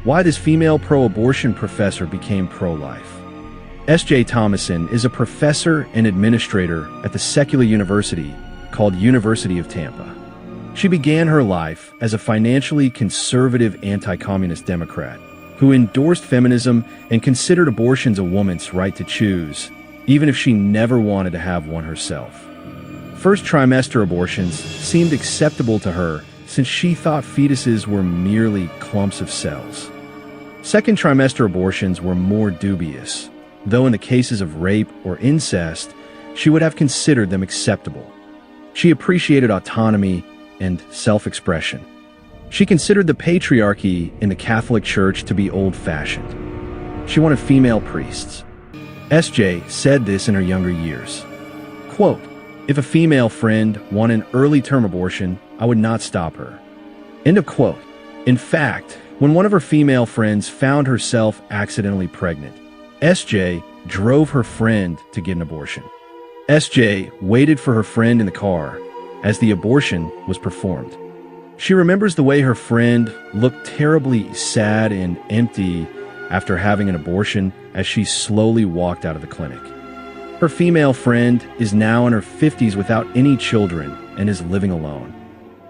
Why this female pro-abortion professor became pro-life. SJ Thomason is a professor and administrator at the secular university called University of Tampa. She began her life as a financially conservative anti-communist Democrat who endorsed feminism and considered abortions a woman's right to choose, even if she never wanted to have one herself. First trimester abortions seemed acceptable to her since she thought fetuses were merely clumps of cells. Second trimester abortions were more dubious, though in the cases of rape or incest, she would have considered them acceptable. She appreciated autonomy and self-expression. She considered the patriarchy in the Catholic Church to be old-fashioned. She wanted female priests. SJ said this in her younger years. Quote, "If a female friend wanted an early-term abortion, I would not stop her." End of quote. In fact, when one of her female friends found herself accidentally pregnant, SJ drove her friend to get an abortion. SJ waited for her friend in the car as the abortion was performed. She remembers the way her friend looked terribly sad and empty after having an abortion as she slowly walked out of the clinic. Her female friend is now in her 50s without any children and is living alone.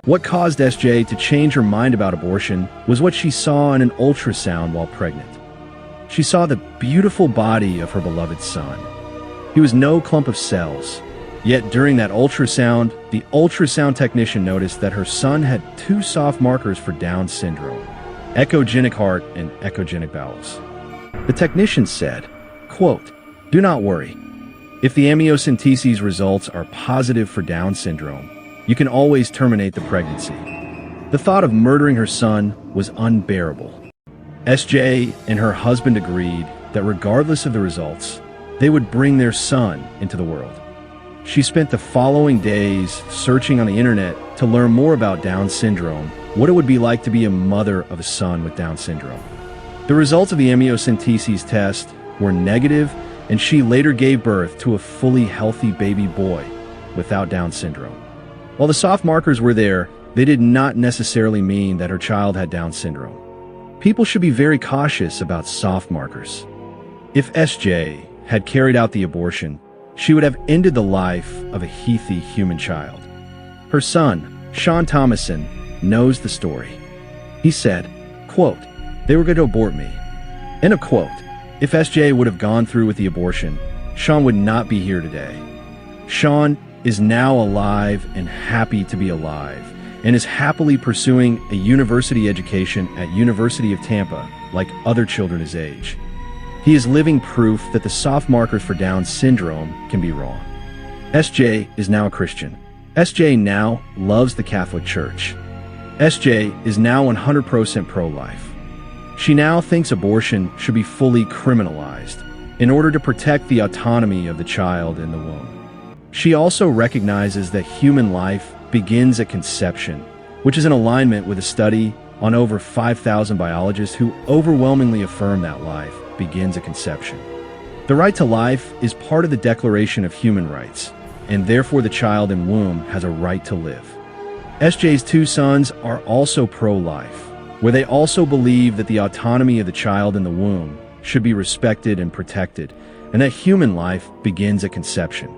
What caused SJ to change her mind about abortion was what she saw in an ultrasound while pregnant. She saw the beautiful body of her beloved son. He was no clump of cells. Yet during that ultrasound, the ultrasound technician noticed that her son had two soft markers for Down syndrome, echogenic heart and echogenic bowels. The technician said, quote, "Do not worry. If the amniocentesis results are positive for Down syndrome, you can always terminate the pregnancy." The thought of murdering her son was unbearable. SJ and her husband agreed that regardless of the results, they would bring their son into the world. She spent the following days searching on the internet to learn more about Down syndrome, what it would be like to be a mother of a son with Down syndrome. The results of the amniocentesis test were negative, and she later gave birth to a fully healthy baby boy without Down syndrome. While the soft markers were there, they did not necessarily mean that her child had Down syndrome. People should be very cautious about soft markers. If SJ had carried out the abortion, she would have ended the life of a healthy human child. Her son, SJ Thomason, knows the story. He said, quote, "They were going to abort me." End of quote. If SJ would have gone through with the abortion, Sean would not be here today. Sean is now alive and happy to be alive, and is happily pursuing a university education at University of Tampa like other children his age. He is living proof that the soft markers for Down syndrome can be wrong. SJ is now a Christian. SJ now loves the Catholic Church. SJ is now 100% pro-life. She now thinks abortion should be fully criminalized in order to protect the autonomy of the child in the womb. She also recognizes that human life begins at conception, which is in alignment with a study on over 5,000 biologists who overwhelmingly affirm that life begins at conception. The right to life is part of the Declaration of Human Rights, and therefore the child in womb has a right to live. SJ's two sons are also pro-life, where they also believe that the autonomy of the child in the womb should be respected and protected, and that human life begins at conception.